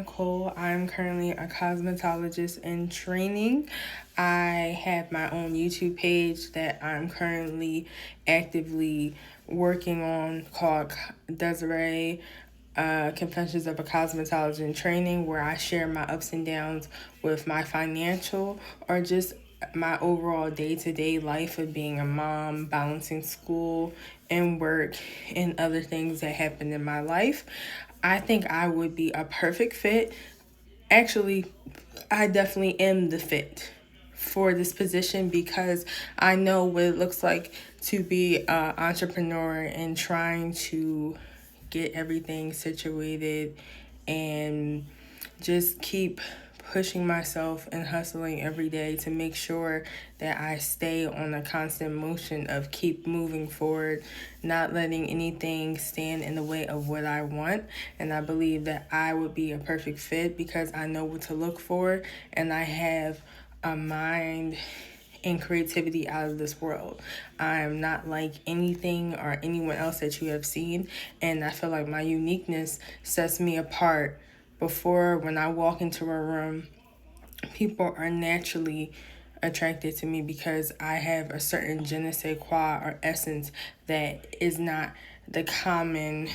Nicole. I'm currently a cosmetologist in training. I have my own YouTube page that I'm currently actively working on called Desiree Confessions of a Cosmetologist in Training, where I share my ups and downs with my financial or just my overall day to day life of being a mom, balancing school and work, and other things that happen in my life. I think I would be a perfect fit. Actually, I definitely am the fit for this position because I know what it looks like to be an entrepreneur and trying to get everything situated and just keep pushing myself and hustling every day to make sure that I stay on a constant motion of keep moving forward, not letting anything stand in the way of what I want. And I believe that I would be a perfect fit because I know what to look for and I have a mind and creativity out of this world. I am not like anything or anyone else that you have seen, and I feel like my uniqueness sets me apart. Before, when I walk into a room, people are naturally attracted to me because I have a certain je ne sais quoi or essence that is not the common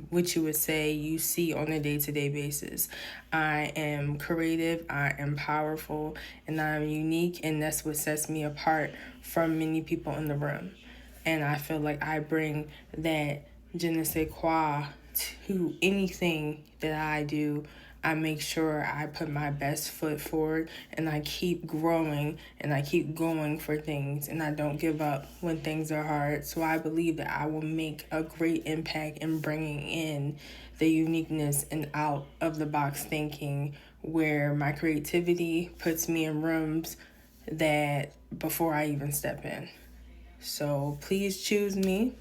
what you would say you see on a day-to-day basis. I am creative, I am powerful, and I'm unique, and that's what sets me apart from many people in the room. And I feel like I bring that je ne sais quoi to anything that I do. I make sure I put my best foot forward and I keep growing and I keep going for things and I don't give up when things are hard. So I believe that I will make a great impact in bringing in the uniqueness and out of the box thinking where my creativity puts me in rooms that before I even step in. So please choose me,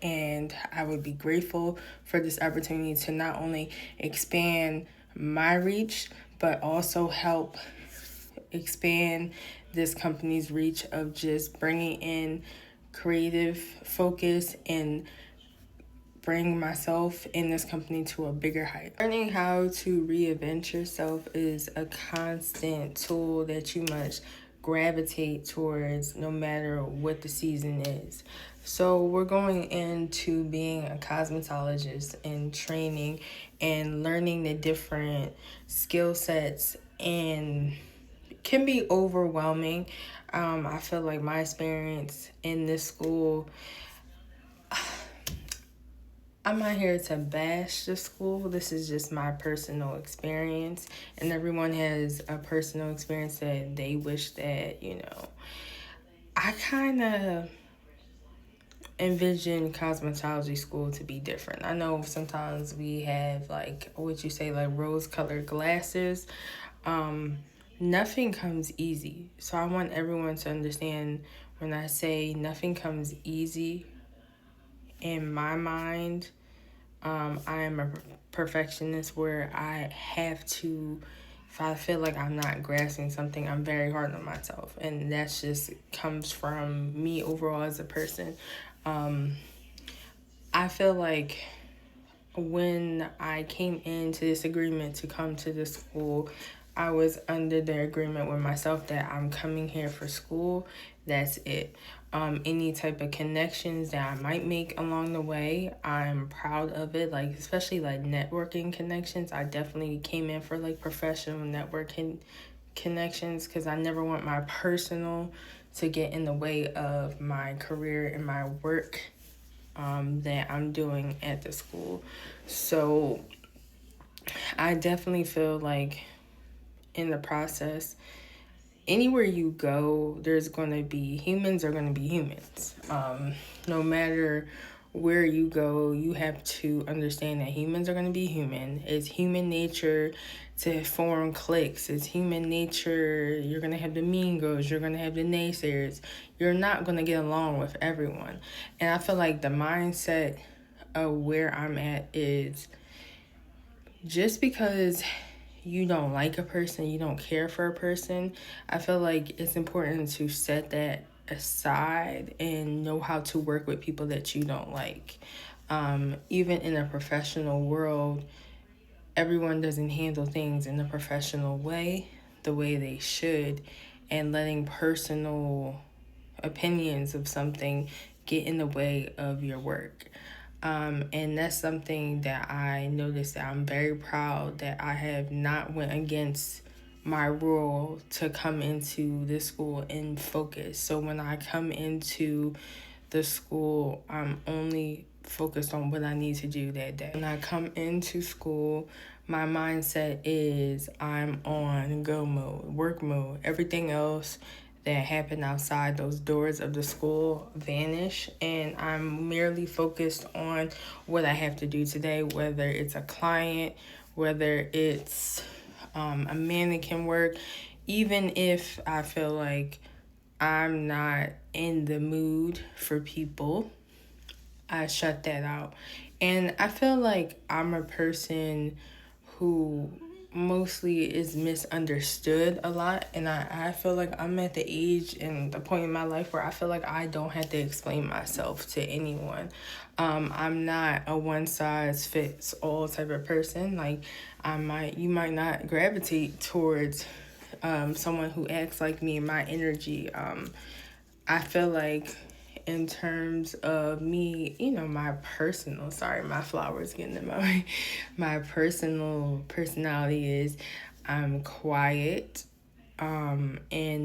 and I would be grateful for this opportunity to not only expand my reach, but also help expand this company's reach of just bringing in creative focus and bring myself in this company to a bigger height. Learning how to reinvent yourself is a constant tool that you must gravitate towards no matter what the season is. So we're going into being a cosmetologist and training and learning the different skill sets and can be overwhelming. I feel like my experience in this school, I'm not here to bash the school. This is just my personal experience. And everyone has a personal experience that they wish that, I kind of envision cosmetology school to be different. I know sometimes we have like, what you say, like rose colored glasses. Nothing comes easy. So I want everyone to understand when I say nothing comes easy in my mind. I am a perfectionist where I have to, if I feel like I'm not grasping something, I'm very hard on myself. And that's just comes from me overall as a person. I feel like when I came into this agreement to come to this school, I was under the agreement with myself that I'm coming here for school. That's it. Any type of connections that I might make along the way, I'm proud of it. Like, especially like networking connections. I definitely came in for like professional networking connections because I never want my personal to get in the way of my career and my work that I'm doing at the school. So I definitely feel like in the process, anywhere you go, there's going to be humans are going to be humans. No matter where you go, you have to understand that humans are going to be human. It's human nature to form cliques. It's human nature. You're going to have the mean girls. You're going to have the naysayers. You're not going to get along with everyone. And I feel like the mindset of where I'm at is just because you don't like a person, you don't care for a person, I feel like it's important to set that aside and know how to work with people that you don't like. Even in a professional world, everyone doesn't handle things in a professional way, the way they should, and letting personal opinions of something get in the way of your work. And that's something that I noticed that I'm very proud that I have not went against my role to come into this school and focus. So when I come into the school, I'm only focused on what I need to do that day. When I come into school, my mindset is I'm on go mode, work mode. Everything else that happened outside those doors of the school vanish, and I'm merely focused on what I have to do today, whether it's a client, whether it's a mannequin work, even if I feel like I'm not in the mood for people, I shut that out. And I feel like I'm a person who mostly is misunderstood a lot. And I feel like I'm at the age and the point in my life where I feel like I don't have to explain myself to anyone. I'm not a one size fits all type of person. Like you might not gravitate towards someone who acts like me and my energy. I feel like in terms of me, my personal, sorry, my flowers getting in my way. My personal personality is I'm quiet. And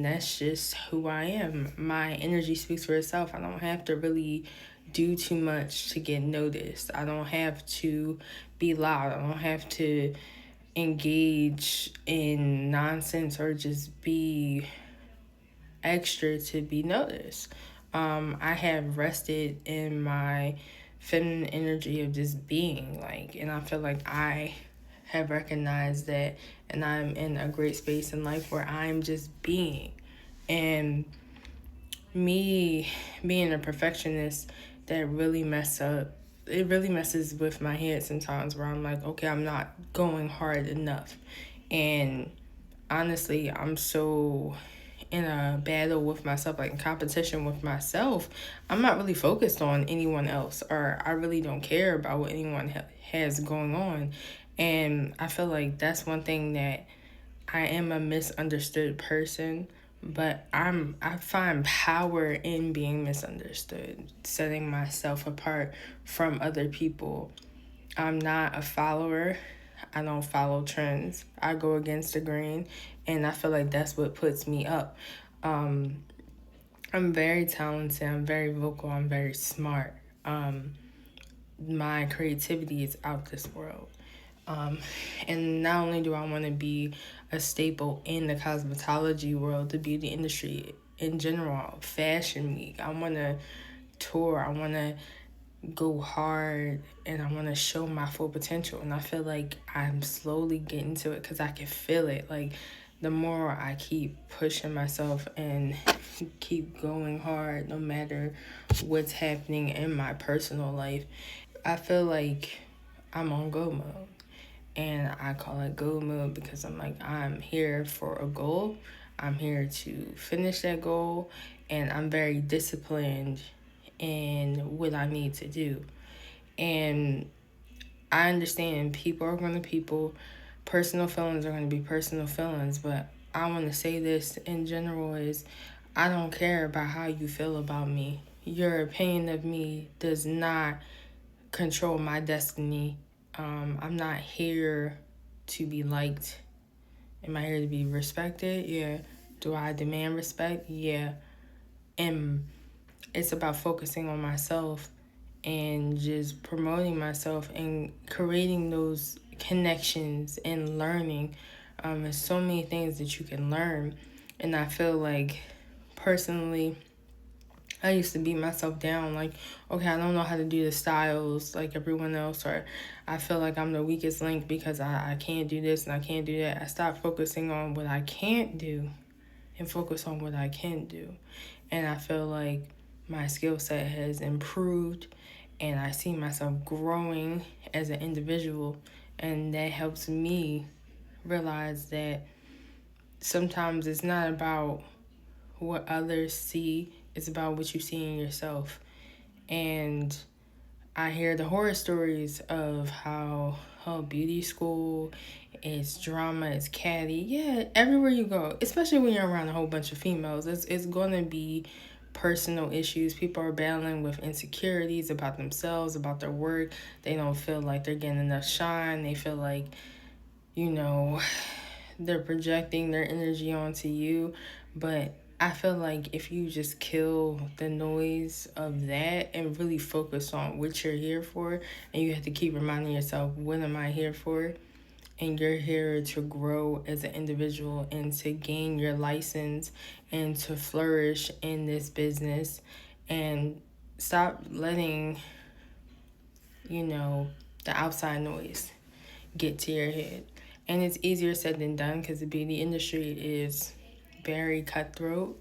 that's just who I am. My energy speaks for itself. I don't have to really do too much to get noticed. I don't have to be loud. I don't have to engage in nonsense or just be extra to be noticed. I have rested in my feminine energy of just being, and I feel like I have recognized that, and I'm in a great space in life where I'm just being. And me being a perfectionist, that really it really messes with my head sometimes, where I'm like, okay, I'm not going hard enough. And honestly, I'm so in a battle with myself, like in competition with myself. I'm not really focused on anyone else, or I really don't care about what anyone has going on. And I feel like that's one thing that I am a misunderstood person, but I find power in being misunderstood, setting myself apart from other people. I'm not a follower. I don't follow trends. I go against the grain, and I feel like that's what puts me up. I'm very talented. I'm very vocal. I'm very smart. My creativity is out this world. And not only do I want to be a staple in the cosmetology world, the beauty industry in general, fashion week, I want to tour. I want to go hard, and I want to show my full potential. And I feel like I'm slowly getting to it because I can feel it. Like the more I keep pushing myself and keep going hard, no matter what's happening in my personal life, I feel like I'm on go mode. And I call it go mode because I'm like, I'm here for a goal. I'm here to finish that goal. And I'm very disciplined in what I need to do. And I understand people are going to people. Personal feelings are going to be personal feelings. But I want to say this in general is I don't care about how you feel about me. Your opinion of me does not control my destiny. I'm not here to be liked. Am I here to be respected? Yeah. Do I demand respect? Yeah. And it's about focusing on myself and just promoting myself and creating those connections and learning. There's so many things that you can learn. And I feel like personally, I used to beat myself down like, okay, I don't know how to do the styles like everyone else, or I feel like I'm the weakest link because I can't do this and I can't do that. I stopped focusing on what I can't do and focus on what I can do. And I feel like my skill set has improved and I see myself growing as an individual, and that helps me realize that sometimes it's not about what others see, it's about what you see in yourself. And I hear the horror stories of how oh, beauty school, it's drama, it's catty. Yeah, everywhere you go, especially when you're around a whole bunch of females, it's going to be personal issues. People are battling with insecurities about themselves, about their work. They don't feel like they're getting enough shine. They feel like, you know, they're projecting their energy onto you. But I feel like if you just kill the noise of that and really focus on what you're here for, and you have to keep reminding yourself, what am I here for? And you're here to grow as an individual and to gain your license and to flourish in this business, and stop letting, the outside noise get to your head. And it's easier said than done because the beauty industry is very cutthroat.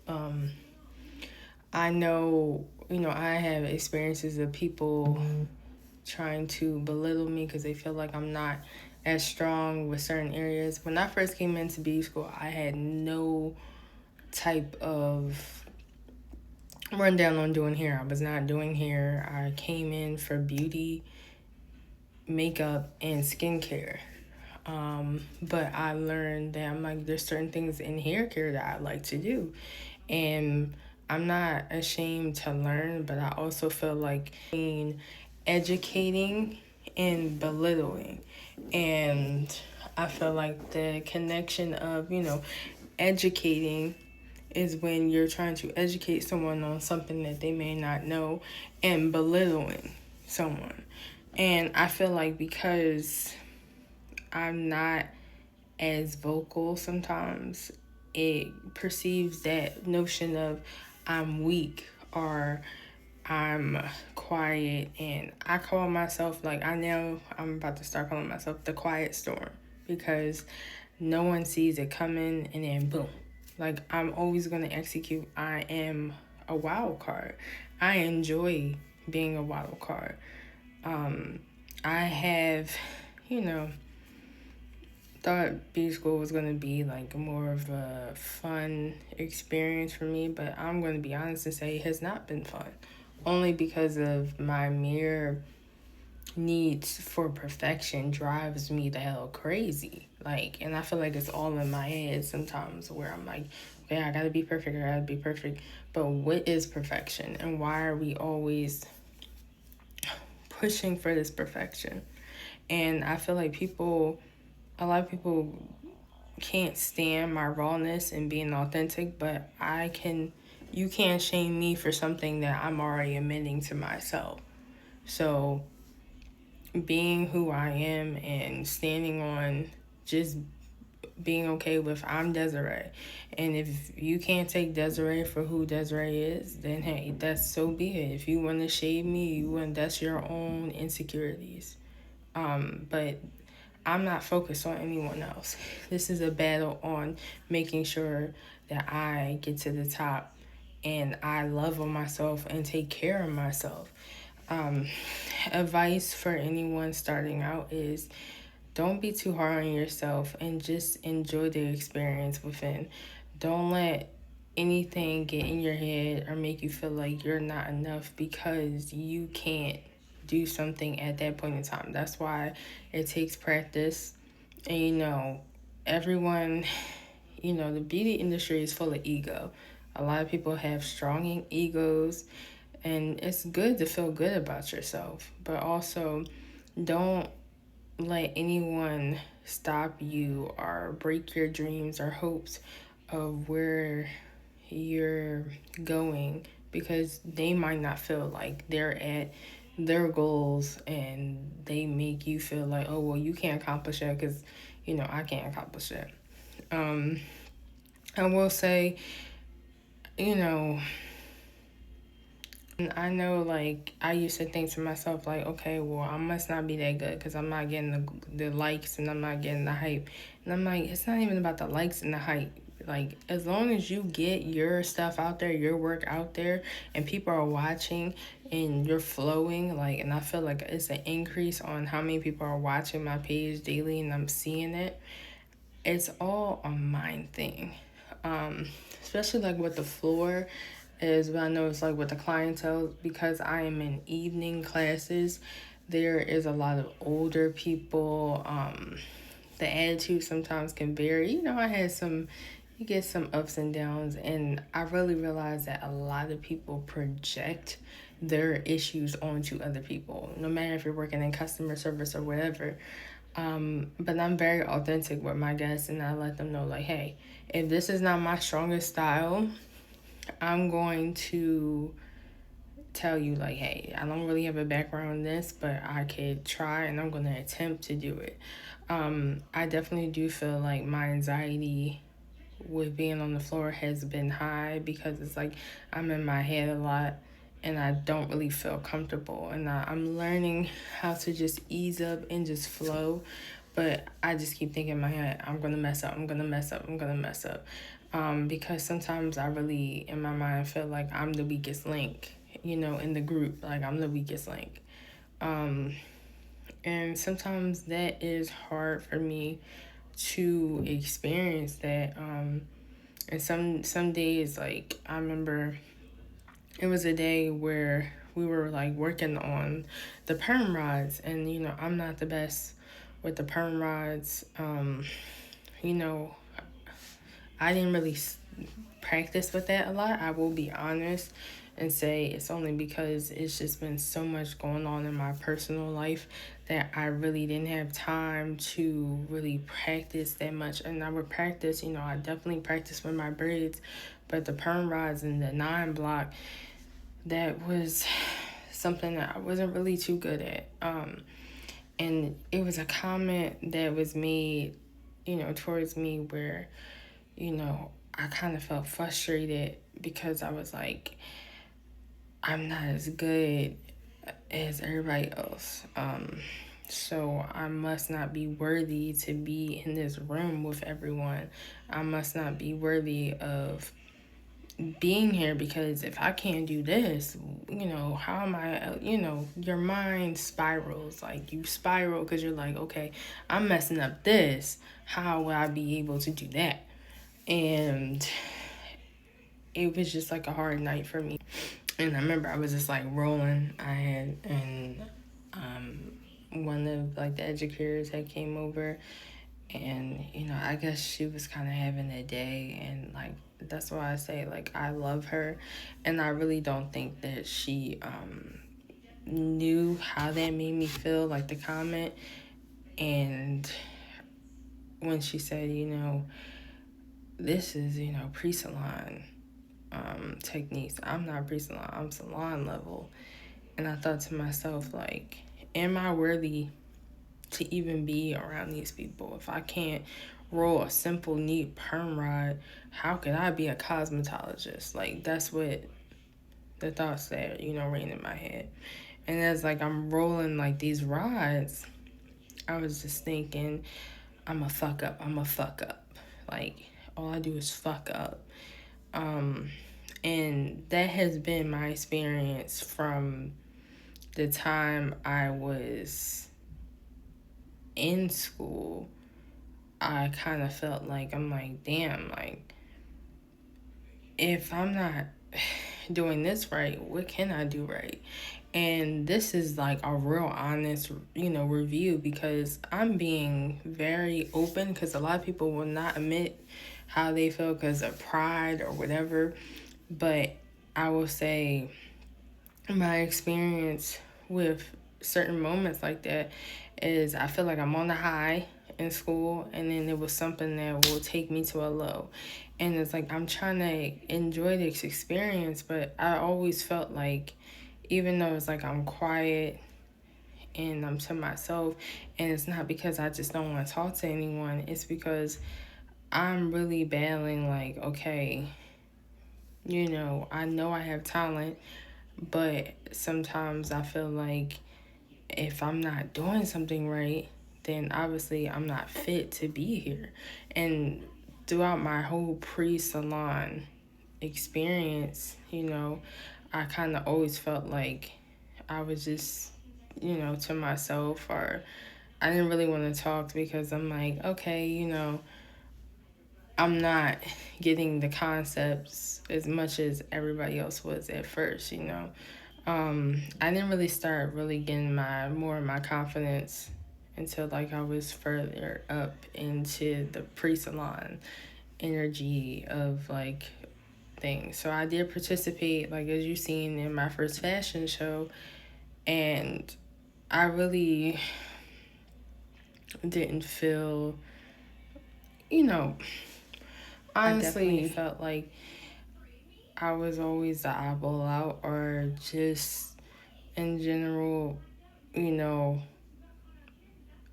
I know, I have experiences of people trying to belittle me because they feel like I'm not as strong with certain areas. When I first came into beauty school, I had no type of rundown on doing hair. I was not doing hair. I came in for beauty, makeup, and skincare. But I learned that there's certain things in hair care that I like to do. And I'm not ashamed to learn, but I also feel like being educating and belittling. And I feel like the connection of, educating is when you're trying to educate someone on something that they may not know, and belittling someone. And I feel like because I'm not as vocal sometimes, it perceives that notion of I'm weak or I'm quiet. And I call myself, I'm about to start calling myself the quiet storm, because no one sees it coming and then boom. I'm always going to execute. I am a wild card. I enjoy being a wild card. I have, thought beauty school was going to be more of a fun experience for me, but I'm going to be honest and say it has not been fun, only because of my mere needs for perfection drives me the hell crazy. And I feel like it's all in my head sometimes, where I'm like, okay, I gotta be perfect, but what is perfection, and why are we always pushing for this perfection? And I feel like a lot of people can't stand my rawness and being authentic, but you can't shame me for something that I'm already admitting to myself. So being who I am and standing on just being okay with I'm Desiree. And if you can't take Desiree for who Desiree is, then hey, that's so be it. If you want to shade me, that's your own insecurities. But I'm not focused on anyone else. This is a battle on making sure that I get to the top and I love on myself and take care of myself. Advice for anyone starting out is don't be too hard on yourself and just enjoy the experience within. Don't let anything get in your head or make you feel like you're not enough because you can't do something at that point in time. That's why it takes practice. And everyone, the beauty industry is full of ego. A lot of people have strong egos, and it's good to feel good about yourself, but also don't let anyone stop you or break your dreams or hopes of where you're going, because they might not feel like they're at their goals, and they make you feel like, oh, well, you can't accomplish that because, I can't accomplish that. I will say, I know, I used to think to myself, okay, well, I must not be that good because I'm not getting the likes and I'm not getting the hype. And I'm like, it's not even about the likes and the hype. As long as you get your stuff out there, your work out there, and people are watching and you're flowing, and I feel like it's an increase on how many people are watching my page daily and I'm seeing it. It's all a mind thing. Especially with the floor is, but I know it's with the clientele, because I am in evening classes. There is a lot of older people. The attitude sometimes can vary. I had you get some ups and downs, and I really realized that a lot of people project their issues onto other people, no matter if you're working in customer service or whatever. But I'm very authentic with my guests, and I let them know, like, hey, if this is not my strongest style, I'm going to tell you, like, hey, I don't really have a background in this, but I could try, and I'm going to attempt to do it. I definitely do feel like my anxiety with being on the floor has been high, because it's like I'm in my head a lot and I don't really feel comfortable. And I'm learning how to just ease up and just flow. But I just keep thinking in my head, I'm going to mess up, I'm going to mess up, I'm going to mess up. Because sometimes I really, in my mind, feel like I'm the weakest link, in the group. Like, I'm the weakest link. And sometimes that is hard for me to experience that. And some days, like, I remember it was a day where we were like working on the perm rods, and I'm not the best with the perm rods. You know, I didn't really practice with that a lot. I will be honest and say it's only because it's just been so much going on in my personal life that I really didn't have time to really practice that much. And I would practice, I definitely practice with my braids, but the perm rods and the 9 block, that was something that I wasn't really too good at. And it was a comment that was made, towards me where, I kind of felt frustrated because I was like, I'm not as good as everybody else. So I must not be worthy to be in this room with everyone. I must not be worthy of being here, because if I can't do this, how am I, your mind spirals. Like, you spiral because you're like, okay, I'm messing up this. How will I be able to do that? And it was just like a hard night for me. And I remember I was just like rolling. One of like the educators that came over, and I guess she was kind of having a day, and like that's why I say, like, I love her, and I really don't think that she knew how that made me feel, like the comment. And when she said, this is pre-salon techniques, I'm not pre-salon, I'm salon level. And I thought to myself, like, am I worthy to even be around these people? If I can't roll a simple, neat perm rod, how could I be a cosmetologist? Like, that's what the thoughts that, ran in my head. And as, like, I'm rolling, like, these rods, I was just thinking, I'm a fuck up. Like, all I do is fuck up. And that has been my experience from the time I was in school. I kind of felt like, I'm like, damn, like, if I'm not doing this right, what can I do right? And this is like a real honest, review, because I'm being very open, because a lot of people will not admit how they feel because of pride or whatever. But I will say my experience with certain moments like that is, I feel like I'm on the high in school, and then it was something that will take me to a low. And it's like I'm trying to enjoy this experience, but I always felt like, even though it's like I'm quiet and I'm to myself, and it's not because I just don't want to talk to anyone, it's because I'm really battling, like, okay, I know I have talent, but sometimes I feel like if I'm not doing something right, then obviously I'm not fit to be here. And throughout my whole pre-salon experience, I kind of always felt like I was just, to myself, or I didn't really want to talk, because I'm like, okay, I'm not getting the concepts as much as everybody else was at first. I didn't really start really getting more of my confidence until like I was further up into the pre-salon energy of like things. So I did participate, like as you seen in my first fashion show, and I really didn't feel, you know, honestly, I definitely felt like I was always the eyeball out, or just in general, you know,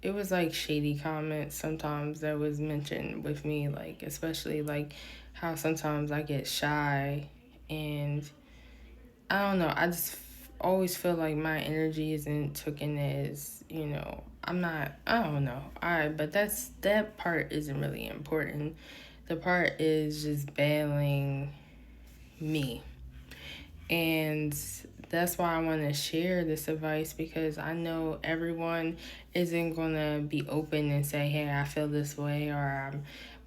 it was like shady comments sometimes that was mentioned with me, like especially like how sometimes I get shy, and I don't know, I just always feel like my energy isn't taken as, you know, I don't know. But that part isn't really important. The part is just battling me. And that's why I want to share this advice, because I know everyone isn't going to be open and say, hey, I feel this way,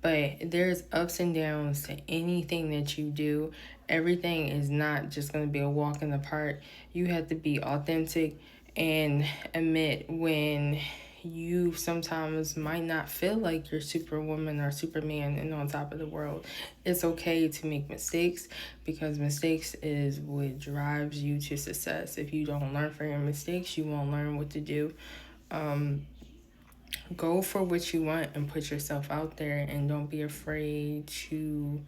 but there's ups and downs to anything that you do. Everything is not just going to be a walk in the park. You have to be authentic and admit when you sometimes might not feel like you're Superwoman or Superman and on top of the world. It's okay to make mistakes, because mistakes is what drives you to success. If you don't learn from your mistakes, you won't learn what to do. Go for what you want and put yourself out there, and don't be afraid to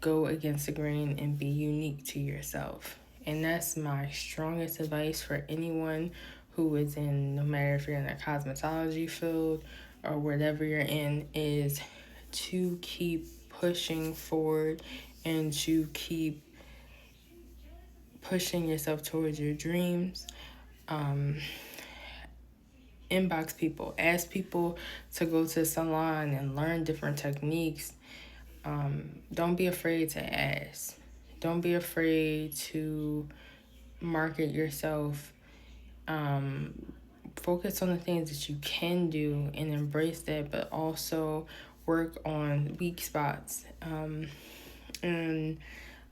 go against the grain and be unique to yourself. And that's my strongest advice for anyone who is in, no matter if you're in the cosmetology field or whatever you're in, is to keep pushing forward and to keep pushing yourself towards your dreams. Inbox people, ask people to go to the salon and learn different techniques. Don't be afraid to ask. Don't be afraid to market yourself. Focus on the things that you can do and embrace that, but also work on weak spots. And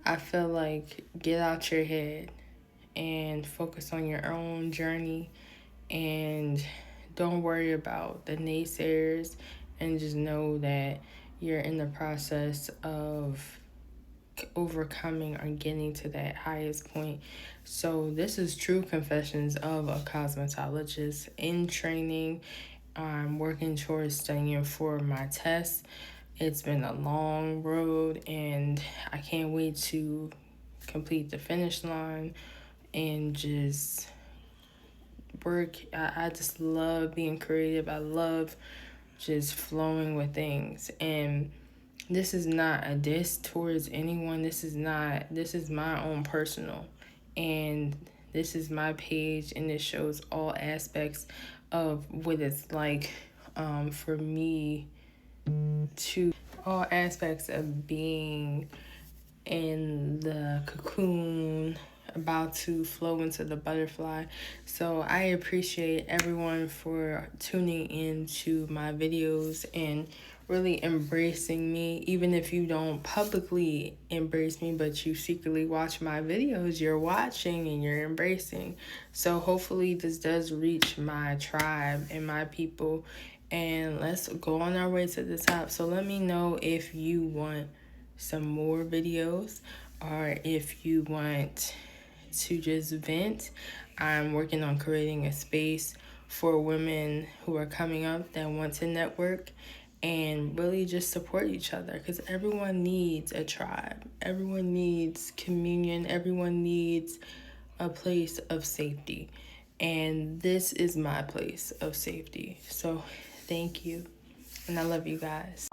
I feel like get out your head and focus on your own journey, and don't worry about the naysayers, and just know that you're in the process of overcoming or getting to that highest point. So this is True Confessions of a Cosmetologist in training. I'm working towards studying for my test. It's been a long road, and I can't wait to complete the finish line and just work. I just love being creative. I love just flowing with things. And this is not a diss towards anyone. This is my own personal. And this is my page, and it shows all aspects of what it's like for me to, all aspects of being in the cocoon, about to flow into the butterfly. So I appreciate everyone for tuning into my videos and really embracing me. Even if you don't publicly embrace me, but you secretly watch my videos, you're watching and you're embracing. So hopefully this does reach my tribe and my people, and let's go on our way to the top. So let me know if you want some more videos, or if you want to just vent. I'm working on creating a space for women who are coming up that want to network and really just support each other, because everyone needs a tribe. Everyone needs communion. Everyone needs a place of safety. And this is my place of safety. So thank you. And I love you guys.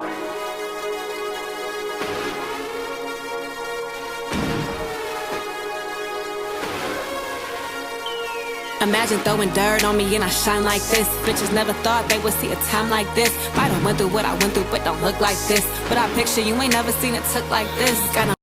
Imagine throwing dirt on me and I shine like this. Bitches never thought they would see a time like this. Might have went through what I went through, but don't look like this. But I picture you ain't never seen it took like this. Got